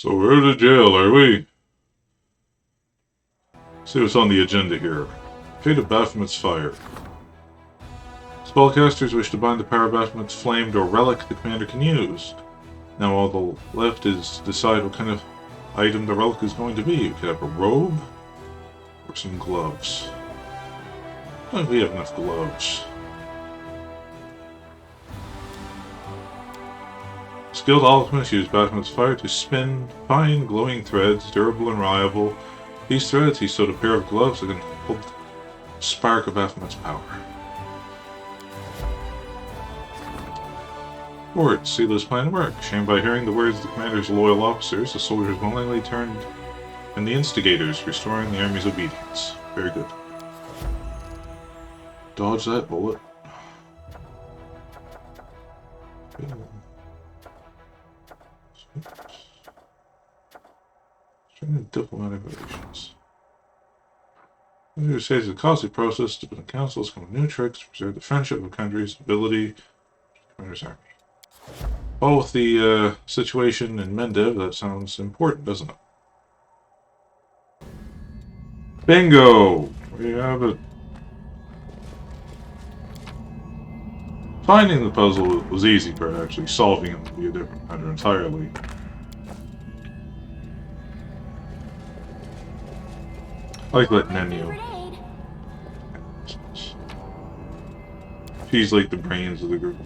So we're to jail, are we? See what's on the agenda here. Fate of Baphomet's Fire. Spellcasters wish to bind the power of Baphomet's flame to a relic the commander can use. Now all the left is to decide what kind of item the relic is going to be. You could have a robe or some gloves. I don't think we have enough gloves. Skilled alchemists use Baphomet's fire to spin fine glowing threads, durable and reliable. These threads he sewed a pair of gloves that can hold the spark of Baphomet's power. Fort, see this plan work. Shamed by hearing the words of the commander's loyal officers, the soldiers willingly turned and the instigators, restoring the army's obedience. Very good. Dodge that bullet. Strengthen diplomatic relations. It says the costly process to put councils come with new tricks to preserve the friendship of countries, ability, commander's army. Well, with the situation in Mendev, that sounds important, doesn't it? Bingo! We have it. Finding the puzzle was easy, but actually solving it would be a different matter entirely. I like that Nenio. She's like the brains of the group.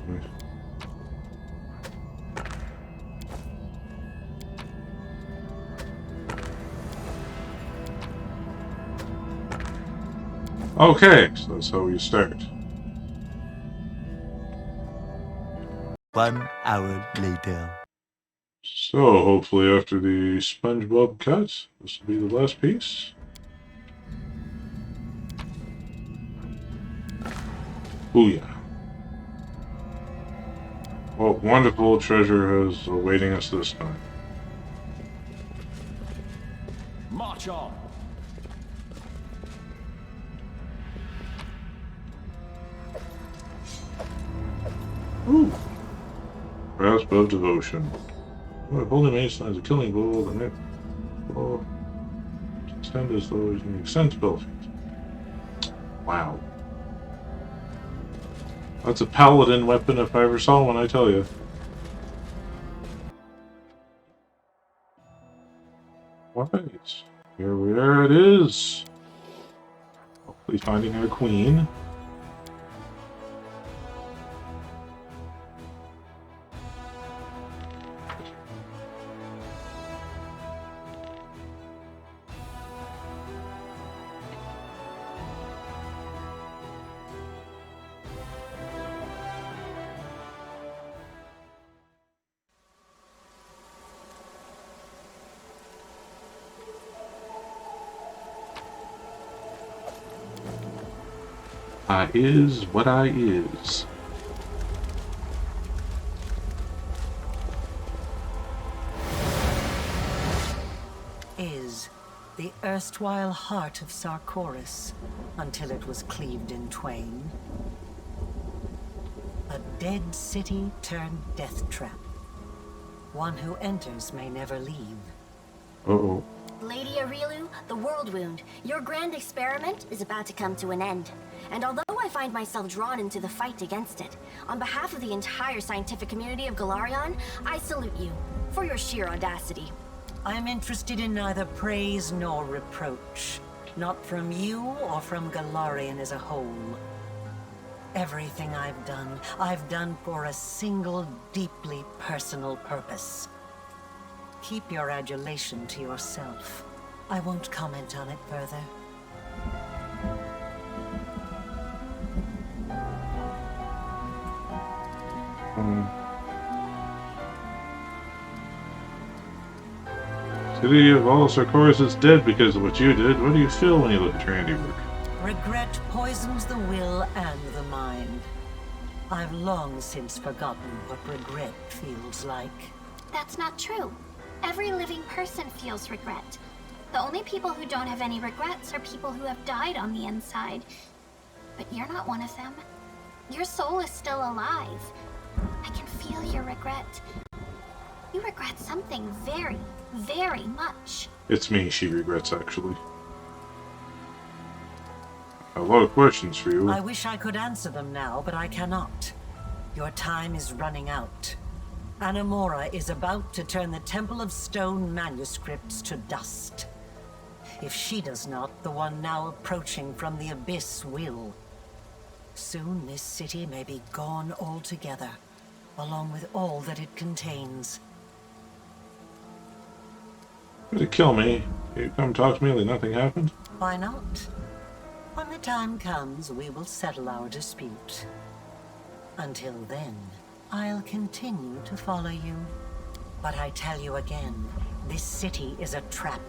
Okay, so that's how we start. 1 hour later. So, hopefully after the SpongeBob cut, this will be the last piece. Booyah. What wonderful treasure is awaiting us this time. March on! Ooh. Grasp of Devotion. Holy Mace finds a killing blow, the neck blow. Extend as though he's being sent spell. Wow. That's a paladin weapon if I ever saw one, I tell you. Right. Here it is. Hopefully finding our queen. I is what I is. Is the erstwhile heart of Sarkoris, until it was cleaved in twain. A dead city turned death trap. One who enters may never leave. Uh-oh. Lady Arilu, the World Wound, your grand experiment is about to come to an end. And although I find myself drawn into the fight against it, on behalf of the entire scientific community of Galarion, I salute you for your sheer audacity. I'm interested in neither praise nor reproach. Not from you or from Galarion as a whole. Everything I've done for a single, deeply personal purpose. Keep your adulation to yourself. I won't comment on it further. City of all Sarkoris is dead because of what you did. What do you feel when you look at your handiwork? Regret poisons the will and the mind. I've long since forgotten what regret feels like. That's not true. Every living person feels regret. The only people who don't have any regrets are people who have died on the inside. But you're not one of them. Your soul is still alive. I can feel your regret. You regret something very, very much. It's me she regrets, actually. A lot of questions for you. I wish I could answer them now, but I cannot. Your time is running out. Anamora is about to turn the Temple of Stone manuscripts to dust. If she does not, the one now approaching from the abyss will. Soon this city may be gone altogether, along with all that it contains. Try to kill me. You come talk to me like nothing happened? Why not? When the time comes, we will settle our dispute. Until then, I'll continue to follow you. But I tell you again, this city is a trap.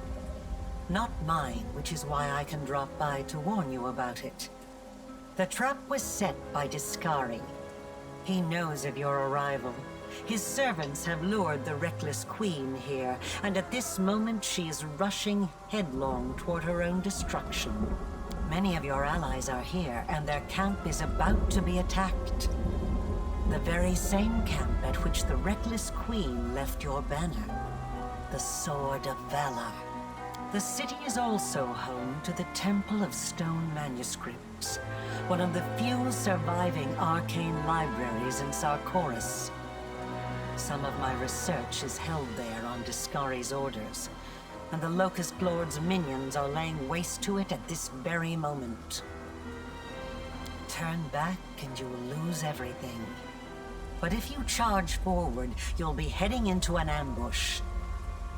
Not mine, which is why I can drop by to warn you about it. The trap was set by Deskari. He knows of your arrival. His servants have lured the reckless queen here, and at this moment she is rushing headlong toward her own destruction. Many of your allies are here, and their camp is about to be attacked. The very same camp at which the reckless queen left your banner. The Sword of Valor. The city is also home to the Temple of Stone Manuscripts, one of the few surviving arcane libraries in Sarkoris. Some of my research is held there on Deskari's orders, and the Locust Lord's minions are laying waste to it at this very moment. Turn back and you will lose everything. But if you charge forward, you'll be heading into an ambush.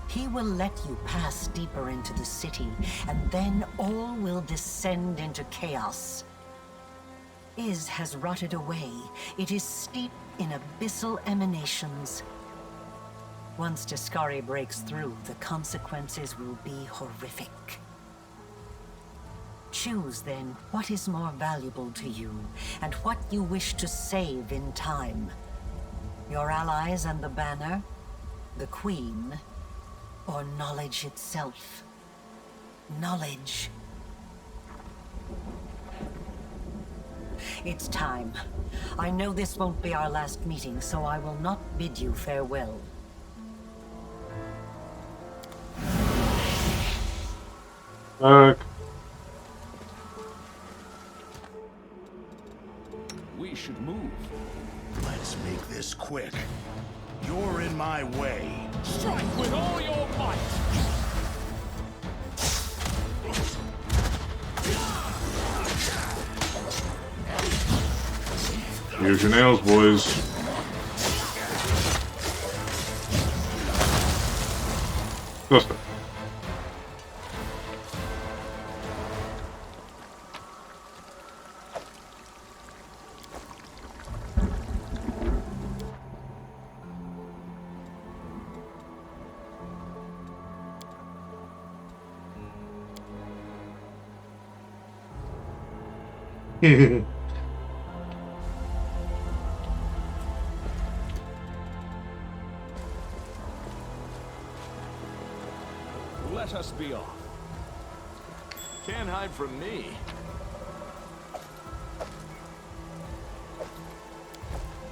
He will let you pass deeper into the city, and then all will descend into chaos. Iz has rotted away. It is steeped in abyssal emanations. Once Deskari breaks through, the consequences will be horrific. Choose then what is more valuable to you, and what you wish to save in time. Your allies and the banner, the Queen, or knowledge itself. Knowledge. It's time. I know this won't be our last meeting, so I will not bid you farewell. We should move. Let's make this quick. You're in my way. Strike with all your might! Use your nails, boys. Just Let us be off. Can't hide from me.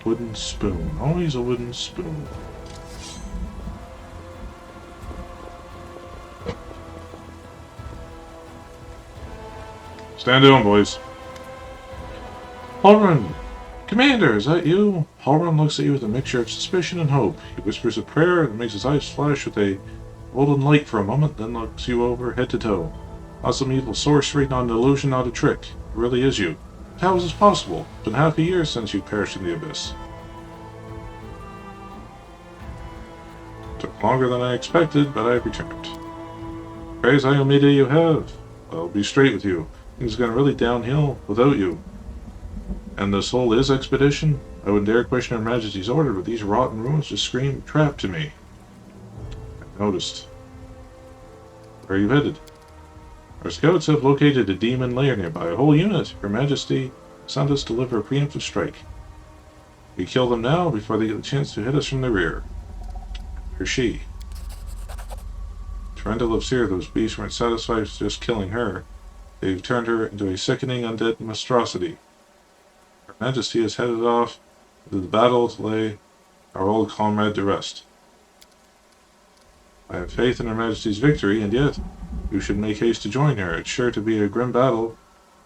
wooden spoon. Always a wooden spoon. Stand down, boys. Halron! Commander, is that you? Halron looks at you with a mixture of suspicion and hope. He whispers a prayer and makes his eyes flash with a golden light for a moment, then looks you over head to toe. Not some evil sorcery, not an illusion, not a trick. It really is you. How is this possible? It's been half a year since you perished in the abyss. Took longer than I expected, but I've returned. Praise Iomida you have. I'll be straight with you. Things have gone really downhill without you. And this whole Iz expedition? I wouldn't dare question Her Majesty's order, but these rotten ruins just scream trap to me. I noticed. Where are you headed? Our scouts have located a demon lair nearby, a whole unit. Her Majesty sent us to deliver a preemptive strike. We kill them now before they get the chance to hit us from the rear. Where's she? Terendelev's here. Those beasts weren't satisfied with just killing her. They've turned her into a sickening undead monstrosity. Her Majesty has headed off to the battle to lay our old comrade to rest. I have faith in Her Majesty's victory, and yet you should make haste to join her. It's sure to be a grim battle.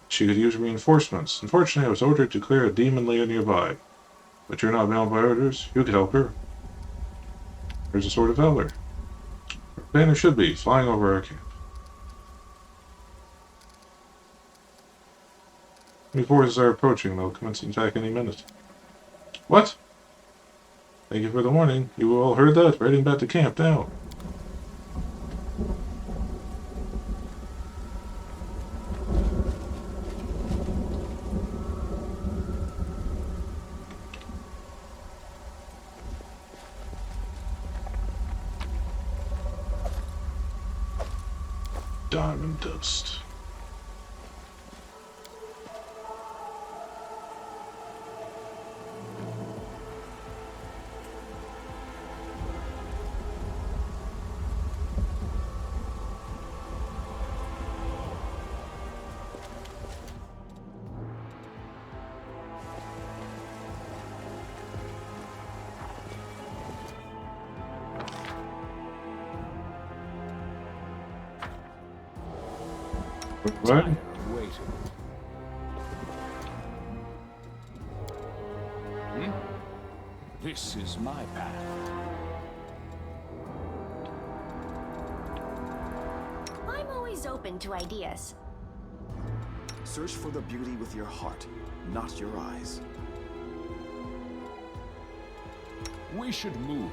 She could use reinforcements. Unfortunately, I was ordered to clear a demon lair nearby. But you're not bound by orders. You could help her. There's a Sword of Valor. Our banner should be flying over our camp. Enemy forces are approaching. They'll commence an attack any minute. What? Thank you for the warning. You all heard that? We're heading back to camp now. Diamond dust. Right. Tired of waiting. This is my path. I'm always open to ideas. Search for the beauty with your heart, not your eyes. We should move.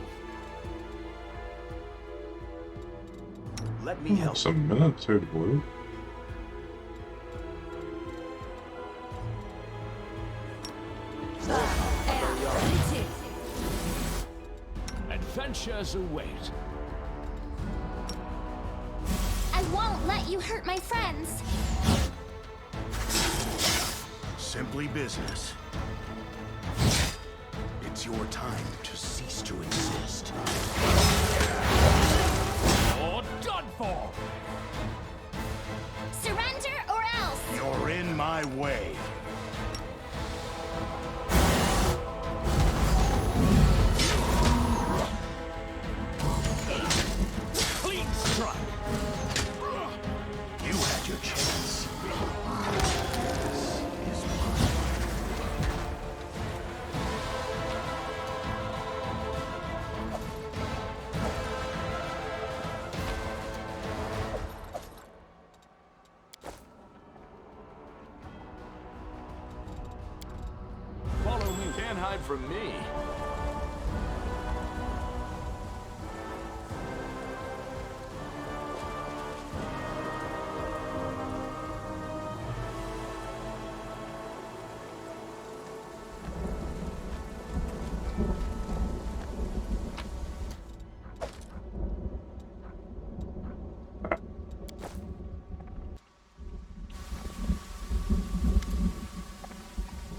Let me help. Some military blue. Adventures await. I won't let you hurt my friends. Simply business. It's your time to cease to exist. You're done for. Surrender or else. You're in my way. Clean strike. You had your chance. This is mine. Follow me. Can't hide from me.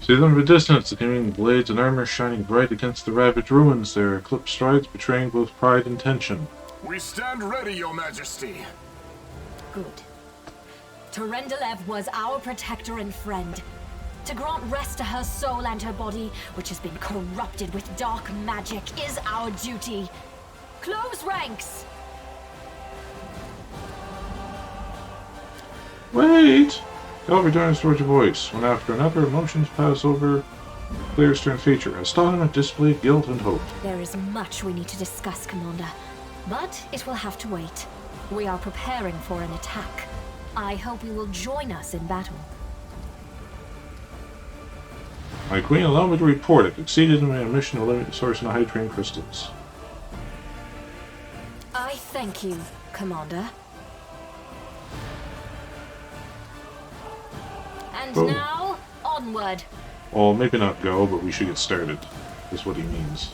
See them in the distance, the gleaming blades and armor shining bright against the ravaged ruins. Their eclipsed strides betraying both pride and tension. We stand ready, Your Majesty. Good. Terendelev was our protector and friend. To grant rest to her soul and her body, which has been corrupted with dark magic, is our duty. Close ranks! Wait! Galfrey turns towards your voice. One after another, emotions pass over clear stern feature. Astonishment, disbelief, guilt, and hope. There is much we need to discuss, Commander. But it will have to wait. We are preparing for an attack. I hope you will join us in battle. My queen, allow me to report. I've succeeded in my mission to limit the source of hydrate crystals. I thank you, Commander. And Oh. now, onward. Well, maybe not go, but we should get started. Is what he means.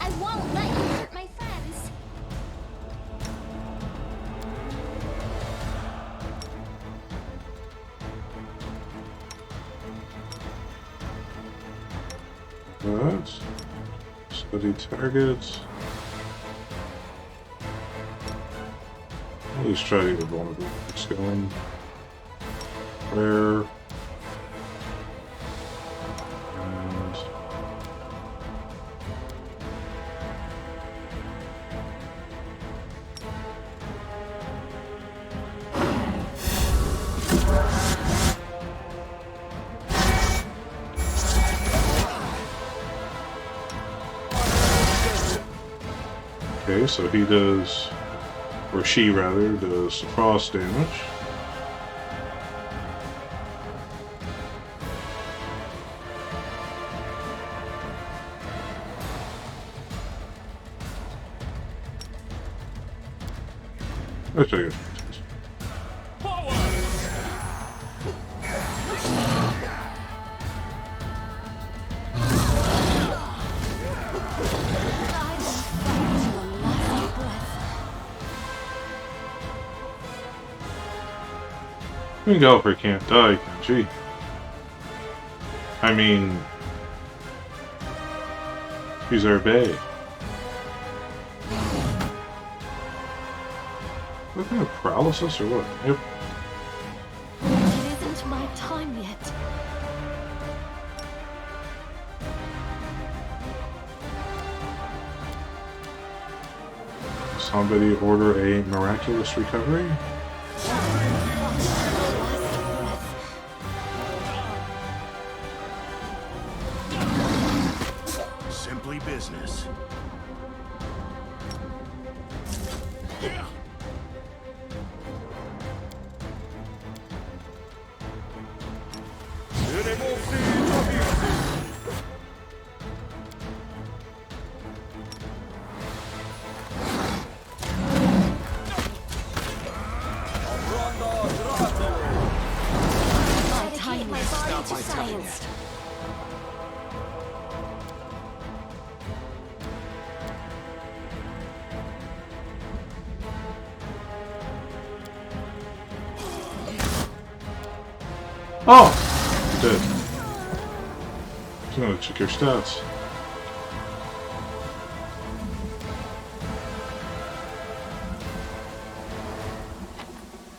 I won't let you hurt my friends. That. Study targets. At least try to get a vulnerable mix going. Prayer. And Okay, so he does, or she rather, does frost damage. Let's take it. Queen Galfrey can't die, can she? I mean, she's our bae. What kind of paralysis or what? Yep. It isn't my time yet. Somebody order a miraculous recovery? Simply business. Dedicate my body to science. Oh! Dead. I'm gonna check your stats.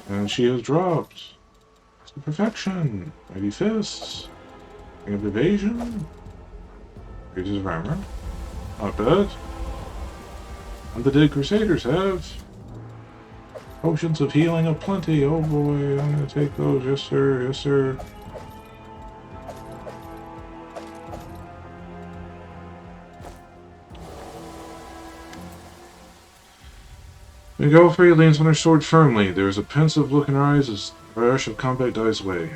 And she has dropped. To perfection. Mighty Fists. Ring of Evasion. Pages of Armor. Not bad. And the dead Crusaders have potions of healing aplenty. Oh boy, I'm gonna take those. Yes sir, yes sir. Queen Galfrey leans on her sword firmly. There is a pensive look in her eyes as the rush of combat dies away.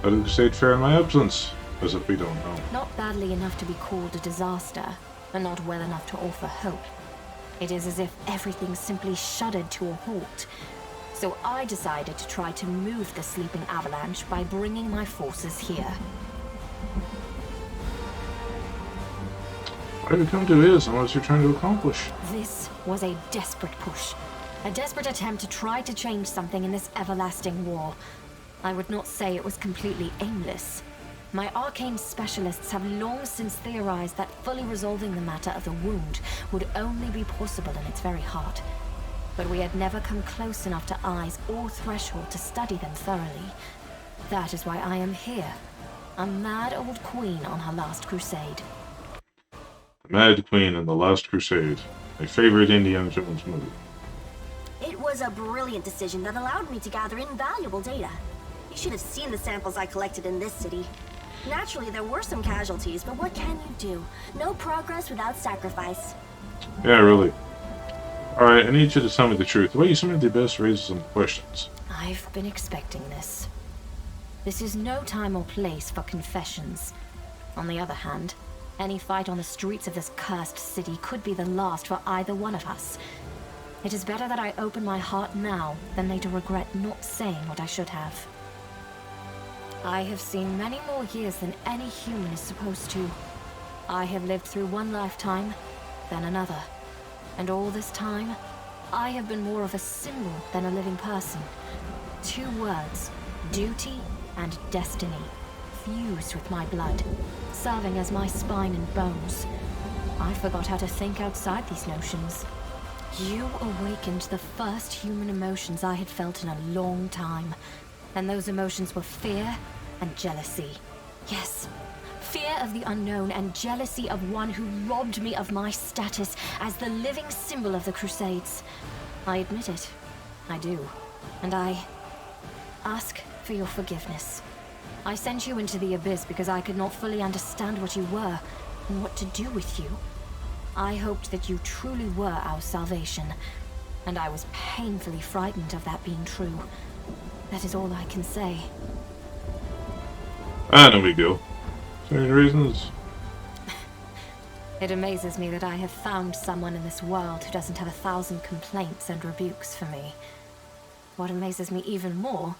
How did the Crusade fare in my absence? As if we don't know. Not badly enough to be called a disaster, but not well enough to offer hope. It is as if everything simply shuddered to a halt. So I decided to try to move the sleeping avalanche by bringing my forces here. Whatever you come to is, unless you're trying to accomplish. This was a desperate push. A desperate attempt to try to change something in this everlasting war. I would not say it was completely aimless. My arcane specialists have long since theorized that fully resolving the matter of the wound would only be possible in its very heart. But we had never come close enough to eyes or threshold to study them thoroughly. That is why I am here. A mad old queen on her last crusade. The Mad Queen in the Last Crusade. My favorite Indiana Jones movie. It was a brilliant decision that allowed me to gather invaluable data. You should have seen the samples I collected in this city. Naturally, there were some casualties, but what can you do? No progress without sacrifice. Yeah, really. Alright, I need you to tell me the truth. The way you submitted the abyss raises some questions. I've been expecting this. This is no time or place for confessions. On the other hand, any fight on the streets of this cursed city could be the last for either one of us. It is better that I open my heart now than later regret not saying what I should have. I have seen many more years than any human is supposed to. I have lived through one lifetime, then another. And all this time, I have been more of a symbol than a living person. 2 words, duty and destiny, fused with my blood, serving as my spine and bones. I forgot how to think outside these notions. You awakened the first human emotions I had felt in a long time. And those emotions were fear and jealousy. Yes, fear of the unknown and jealousy of one who robbed me of my status as the living symbol of the Crusades. I admit it. I do. And I ask for your forgiveness. I sent you into the abyss because I could not fully understand what you were and what to do with you. I hoped that you truly were our salvation, and I was painfully frightened of that being true. That is all I can say. No big deal. Is there any reasons? It amazes me that I have found someone in this world who doesn't have 1,000 complaints and rebukes for me. What amazes me even more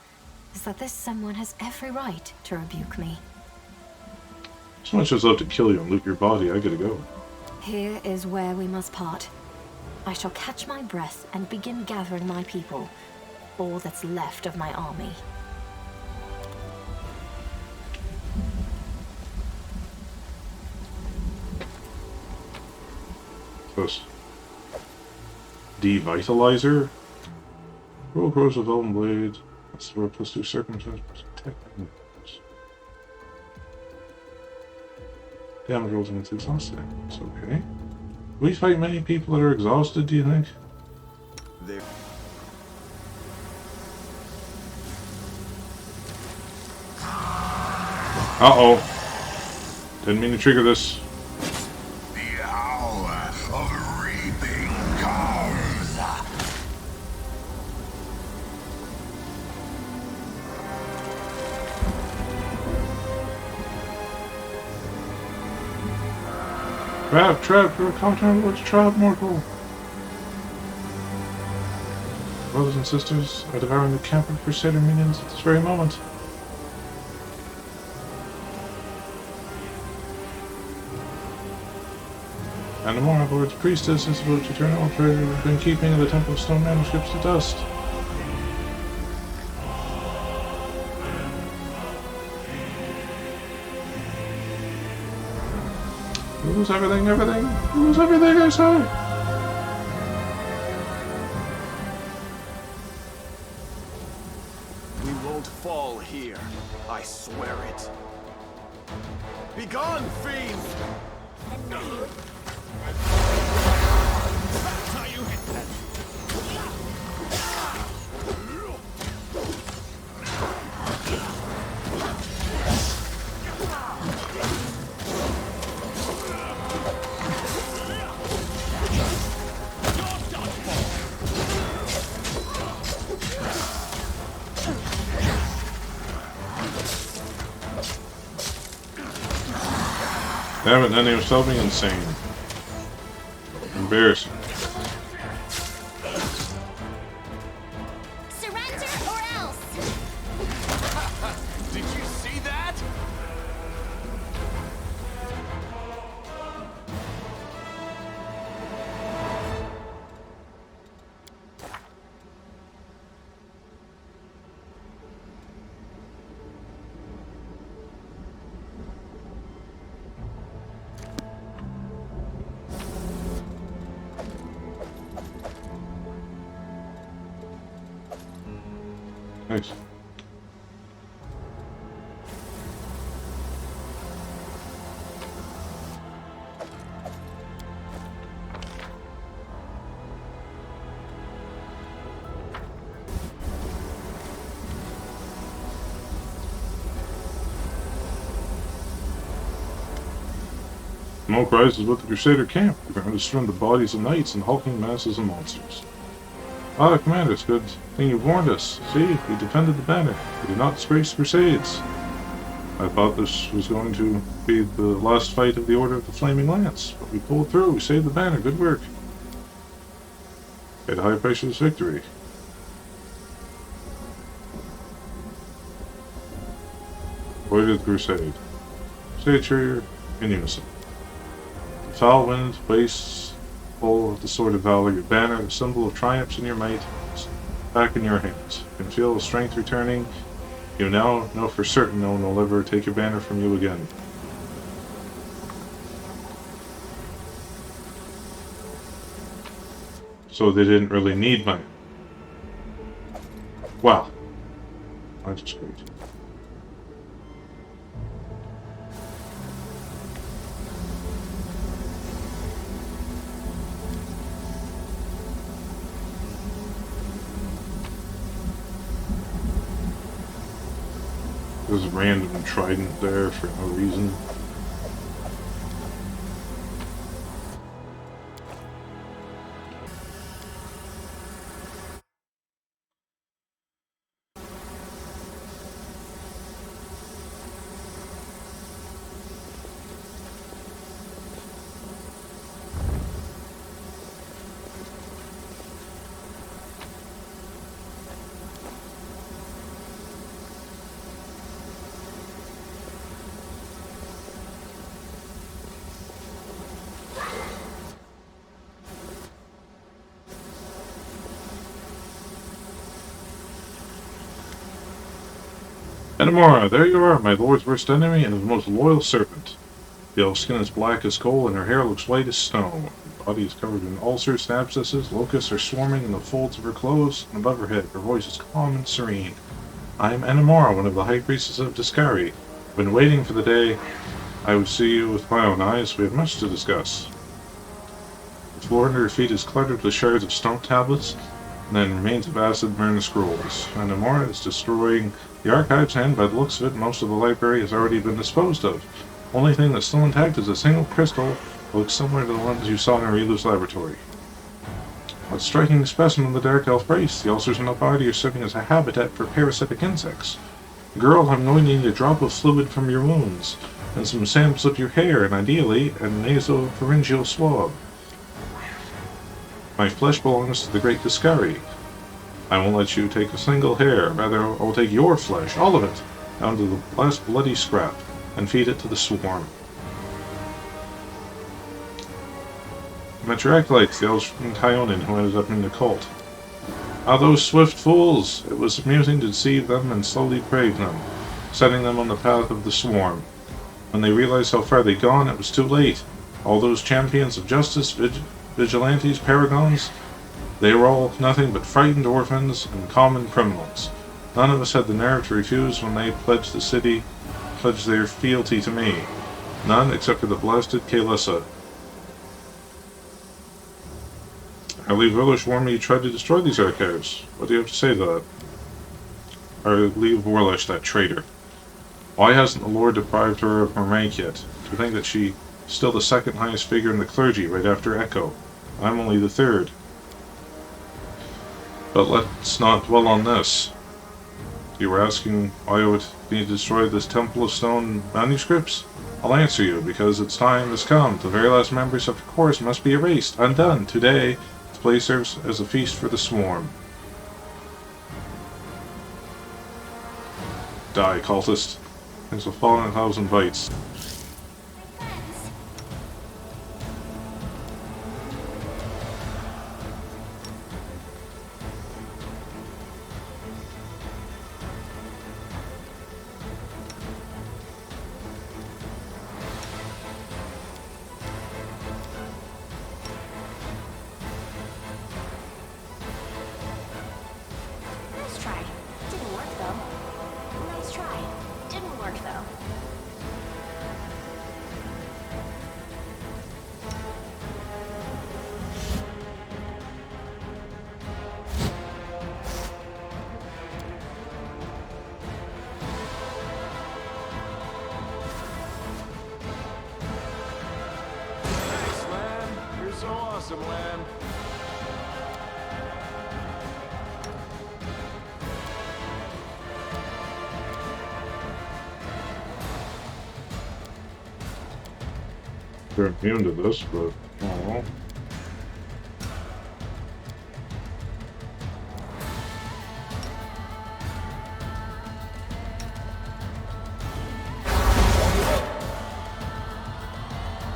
is that this someone has every right to rebuke me. So much as love to kill you and loot your body, I gotta go. Here is where we must part. I shall catch my breath and begin gathering my people, all that's left of my army. Plus, Devitalizer. Roll crows of Elven Blade. That's the word +2 circumstance. Damage rolls when it's exhausted. It's okay. We fight many people that are exhausted, do you think? There. Uh-oh. Didn't mean to trigger this. The hour of reaping comes. Trap, you're a content of what's trap, mortal. Brothers and sisters are devouring the camp of Crusader minions at this very moment. And the more our Lord's priestess is about to turn all treasure within keeping of the Temple of Stone manuscripts to dust. Lose everything, lose everything, I say! We won't fall here. I swear it. Begone, fiends! Damn it, that name was telling me insane. Embarrassing. Surrender or else! Did you see that? Nice. Smoke rises with the Crusader camp. We're going to strewn the bodies of knights and hulking masses of monsters. Ah, Commander, it's good thing you warned us. See, we defended the banner. We did not disgrace the Crusades. I thought this was going to be the last fight of the Order of the Flaming Lance, but we pulled through. We saved the banner. Good work. Paid a high price for this victory. Avoided the Crusade. Say it cheerier in unison. The foul wind wastes full of the sword of valor, your banner, the symbol of triumphs in your might, is back in your hands. You can feel the strength returning. You now know for certain no one will ever take your banner from you again. So they didn't really need my... Wow. That's just great. There's a random trident there for no reason. Enamora, there you are, my lord's worst enemy and his most loyal servant. The elf's skin is black as coal, and her hair looks white as snow. Her body is covered in ulcers and abscesses. Locusts are swarming in the folds of her clothes, and above her head, her voice is calm and serene. I am Enamora, one of the high priestesses of Deskari. I've been waiting for the day I would see you with my own eyes. We have much to discuss. The floor under her feet is cluttered with shards of stone tablets, and then remains of acid burned scrolls. Enamora is destroying the archives, and by the looks of it, most of the library has already been disposed of. Only thing that's still intact is a single crystal that looks similar to the ones you saw in Arilu's laboratory. A striking specimen of the Dark Elf race. The ulcers in the body are serving as a habitat for parasitic insects. Girl, I'm going to need a drop of fluid from your wounds, and some samples of your hair, and ideally, a nasopharyngeal swab. My flesh belongs to the great Deskari. I won't let you take a single hair. Rather, I will take your flesh, all of it, down to the last bloody scrap, and feed it to the swarm. I met your acolytes, the elves from Kyonin, who ended up in the cult. Ah, those swift fools! It was amusing to deceive them and slowly deprave them, setting them on the path of the swarm. When they realized how far they'd gone, it was too late. All those champions of justice, vigilantes, paragons, they were all nothing but frightened orphans and common criminals. None of us had the nerve to refuse when they pledged their fealty to me. None except for the blasted Kaelissa. I believe Vilish warned me you tried to destroy these archives. What do you have to say to that? I believe Vorlish, that traitor. Why hasn't the Lord deprived her of her rank yet? To think that she's still the second highest figure in the clergy, right after Echo. I'm only the third. But let's not dwell on this. You were asking why I would need to destroy this Temple of Stone manuscripts? I'll answer you, because its time has come. The very last members of the course must be erased, undone. Today, this place serves as a feast for the swarm. Die, cultist. Things will fall in 1,000 bites. Nice try. Didn't work though. Nice try. Didn't work though. Thanks, Lamb. You're so awesome, Lamb. They're immune to this, but I don't know.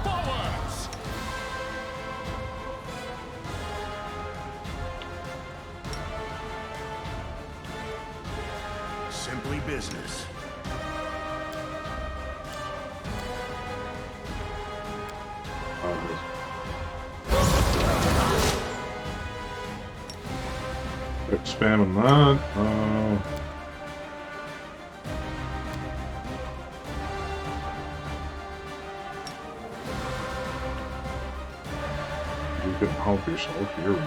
Forwards! Simply business. Spamming that. You can help yourself. Here we go.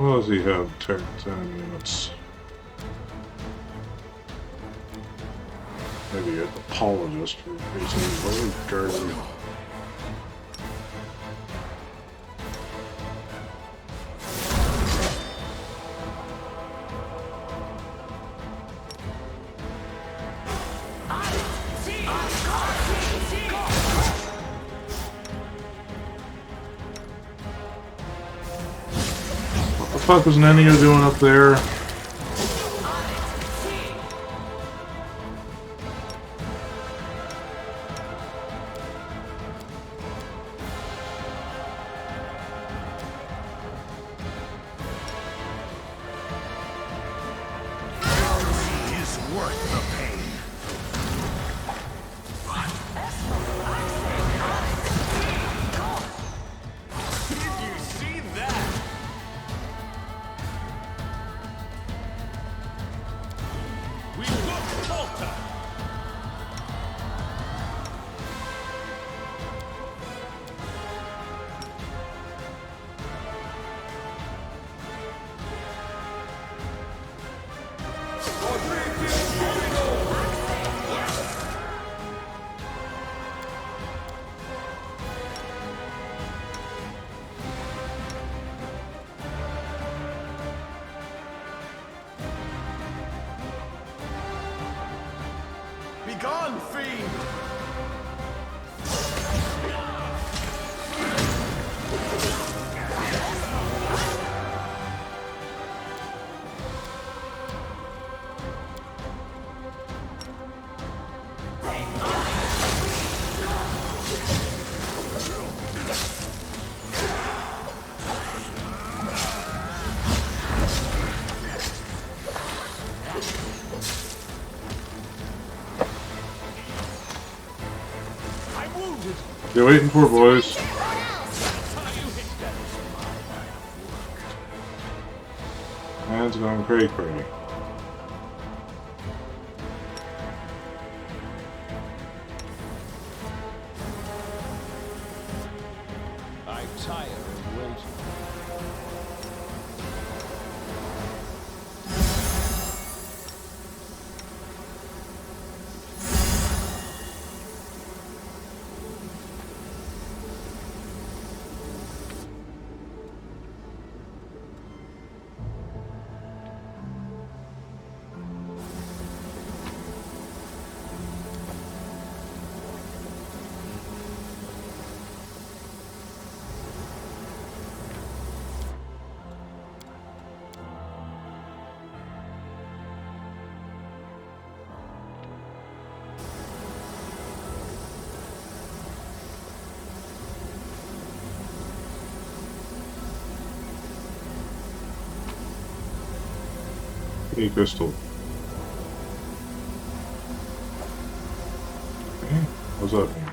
What does he have? 10 units. Maybe an apologist for basically garbage. What the fuck was Nenio doing up there? Begone, fiend! You're waiting for, boys. Man's going cray cray. I tire of waiting. Hey, Crystal. Okay, what's up, man?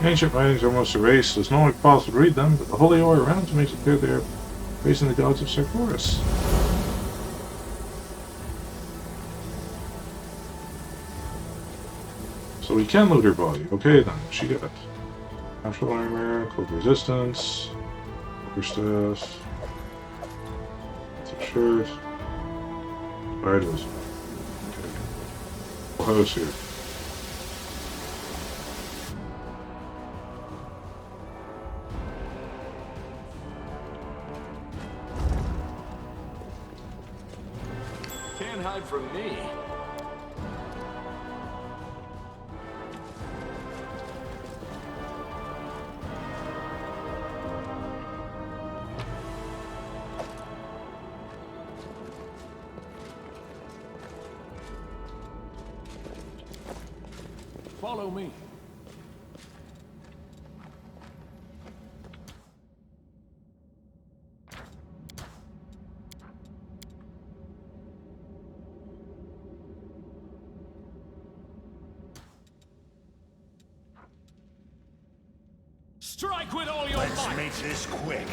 Ancient writings are almost erased. It's no longer possible to read them, but the holy aura around them makes it clear they are praising the gods of Sarkoris. So we can loot her body. Okay then, she got it. Natural armor, cold resistance, staff, shirt, vitals. Okay. House here. Can't hide from me. Follow me. Strike with all your Let's might. make this quick.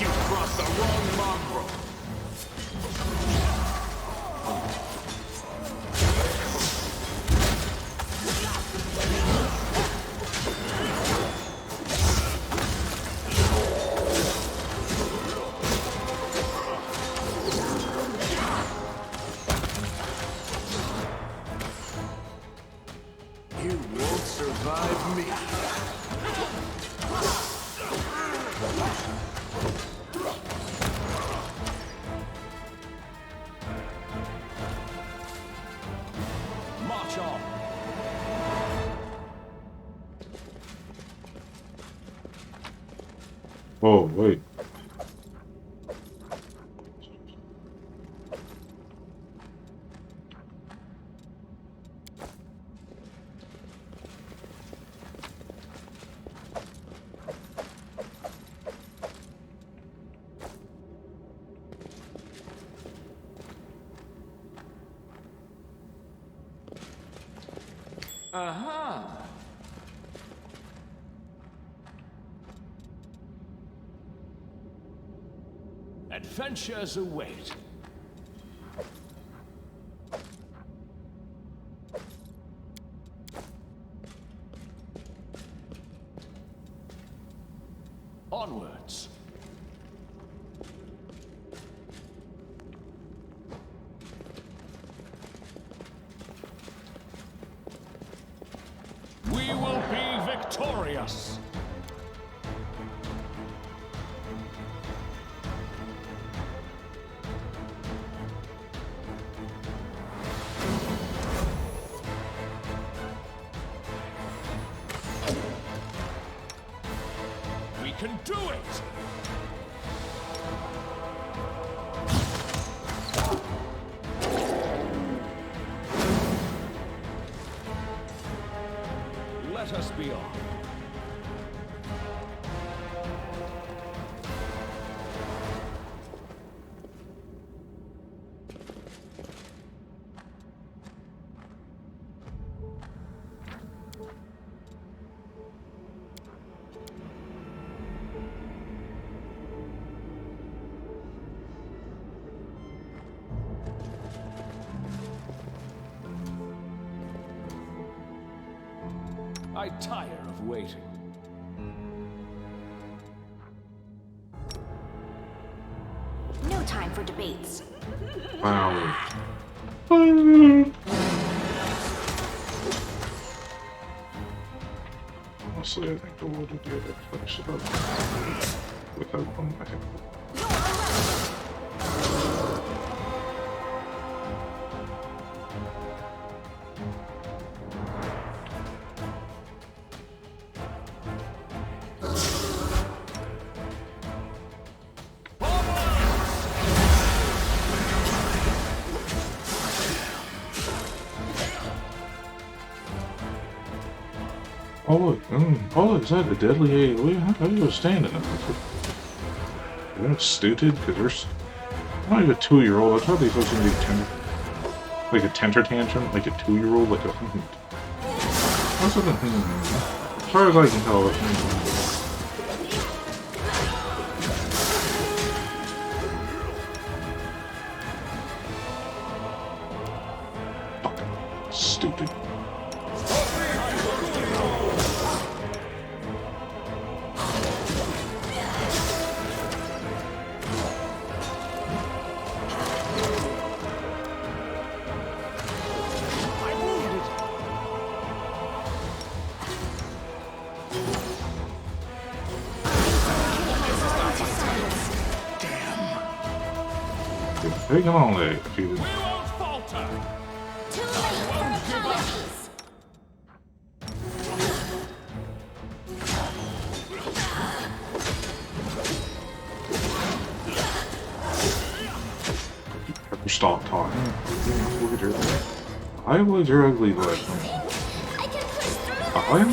You crossed the wrong mongrel. Oh, wait. Aha! Adventures await. Onwards. We will be victorious. We can do it! Let us be off. I tire of waiting. No time for debates. Wow. Honestly, I think the world would be able to finish it up without one, I think. Oh look, oh look, is that a deadly AoE? How are you standing up? They're stupid, because there's not even a 2-year-old. I thought these was going to be like a temper tantrum, like a 2-year-old, like a what's up? As far as I can tell, fucking stupid. Hey, come on, there, Peter. We won't falter. Too late for apologies. Ever stop talking? Look at your eyelids are ugly, but I can push through. I am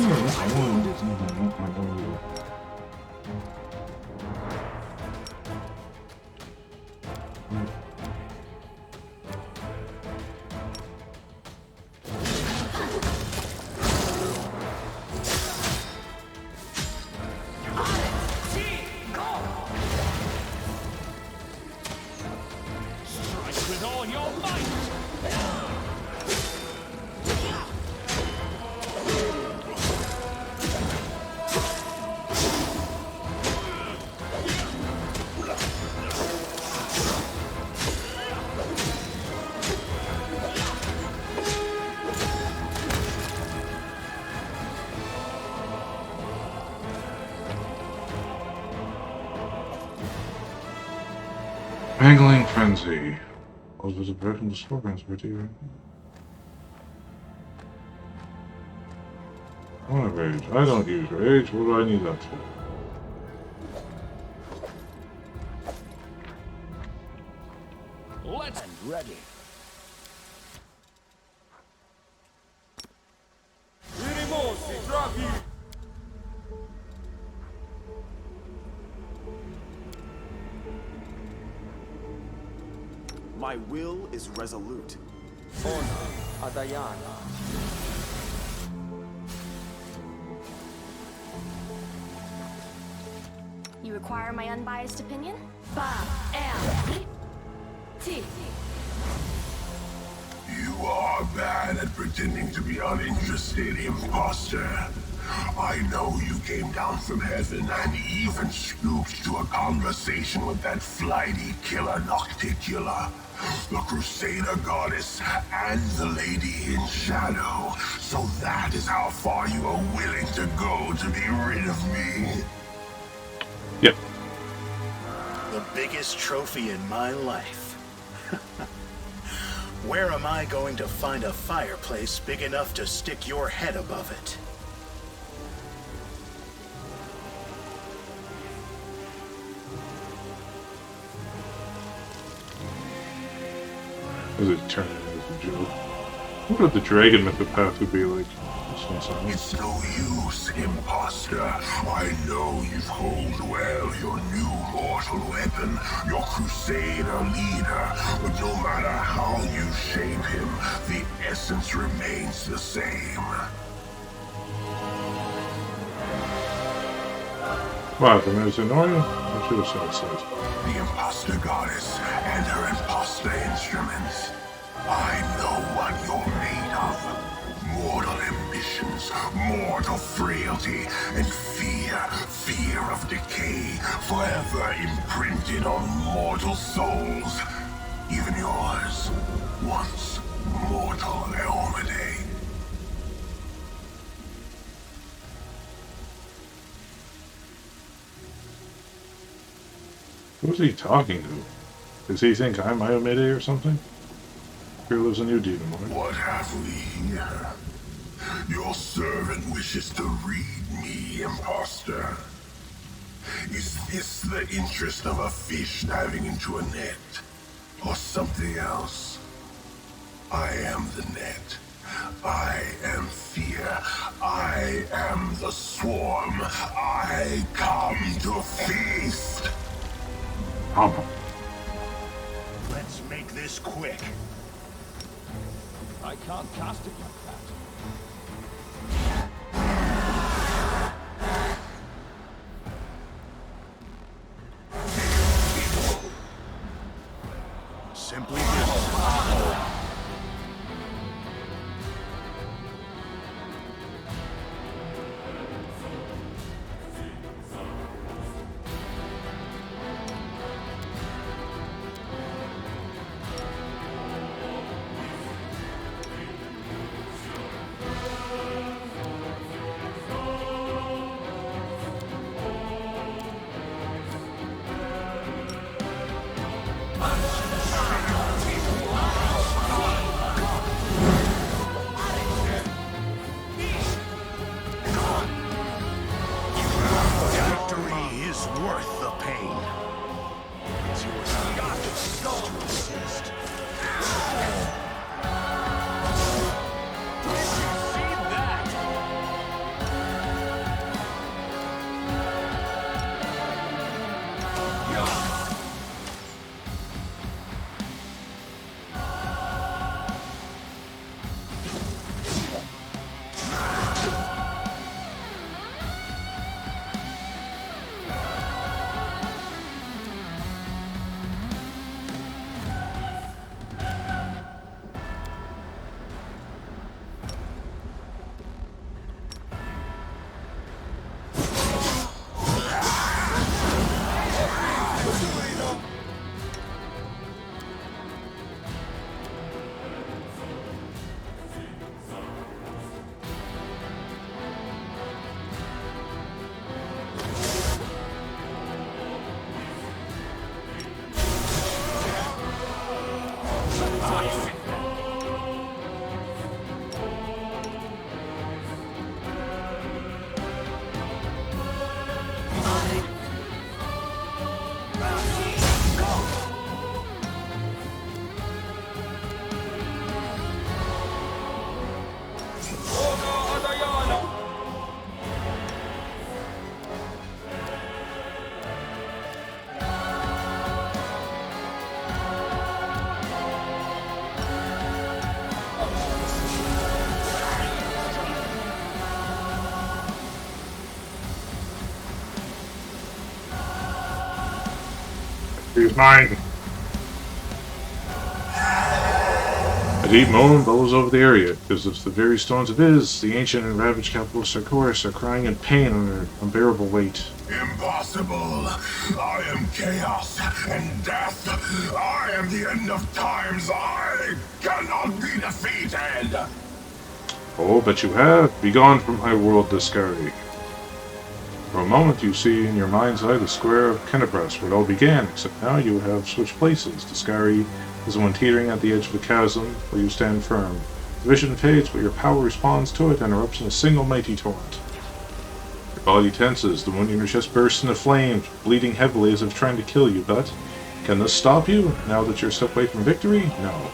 Strike with all your might. Mangling Frenzy. Oh, there's a broken disturbance right here. I want to rage. I don't use rage. What do I need that for? Let's And ready. My will is resolute. You require my unbiased opinion? You are bad at pretending to be uninterested, imposter. I know you came down from heaven and even scooped to a conversation with that flighty killer Nocticula, the Crusader goddess, and the Lady in Shadow. So that is how far you are willing to go to be rid of me. Yep. The biggest trophy in my life. Where am I going to find a fireplace big enough to stick your head above it? Is it turning into a joke? What would the dragon mythopath would be like? This one sounds. It's no use, imposter. I know you've honed well your new mortal weapon, your Crusader leader, but no matter how you shape him, the essence remains the same. What, and it's annoying? I should have said so. The imposter goddess and her imposter instruments. I know what you're made of. Mortal ambitions, mortal frailty, and fear of decay, forever imprinted on mortal souls. Even yours, once mortal Eomade. Who's he talking to? Does he think I'm Iomede or something? Here lives a new demon lord. What have we here? Your servant wishes to read me, imposter. Is this the interest of a fish diving into a net? Or something else? I am the net. I am fear. I am the swarm. I come to feast. Let's make this quick. I can't cast it like that. Simply this. Victory is worth the pain. It's yours not to resist. See that? He's mine. A deep moan billows over the area, because if the very stones of Iz, the ancient and ravaged capital of Sarkoris, are crying in pain under unbearable weight. Impossible! I am chaos and death! I am the end of times! I cannot be defeated! Oh, but you have. Begone from my world, Deskari. For a moment you see in your mind's eye the square of Kenebras, where it all began, except now you have switched places. Deskari is the one teetering at the edge of the chasm, where you stand firm. The vision fades, but your power responds to it and erupts in a single mighty torrent. Your body tenses, the wound in your chest bursts into flames, bleeding heavily as if trying to kill you, but can this stop you, now that you're a step away from victory? No.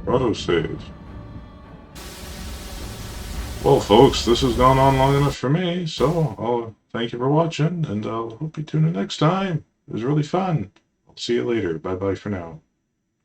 Autosave. Well, folks, this has gone on long enough for me, so I'll thank you for watching, and I'll hope you tune in next time. It was really fun. I'll see you later. Bye-bye for now.